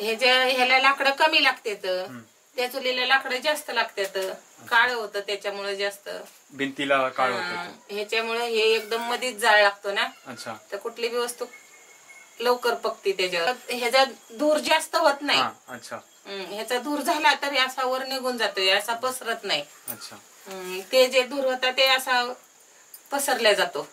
ह्याला लाकडं कमी लागतात, त्या चुलीला लाकडं जास्त लागतात, काळ होतं त्याच्यामुळे जास्त, भिंतीला काळ होतं. ह्याच्यामुळे हे एकदम मध्येच जाळ लागतो ना. अच्छा. तर कुठली बी वस्तू लवकर पकते त्याच्यावर. ह्याचा धूर जास्त होत नाही. अच्छा. ह्याचा धूर झाला तरी असा वर निघून जातोय, असा पसरत नाही. अच्छा. ते जे धूर होता ते असा पसरला जातो.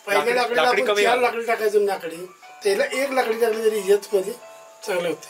पहिल्या लाकडीला आपण 4 लाकडी टाकायचं लाकडी, त्याला 1 लाकडी टाकली तरी हेच मध्ये चांगलं होते.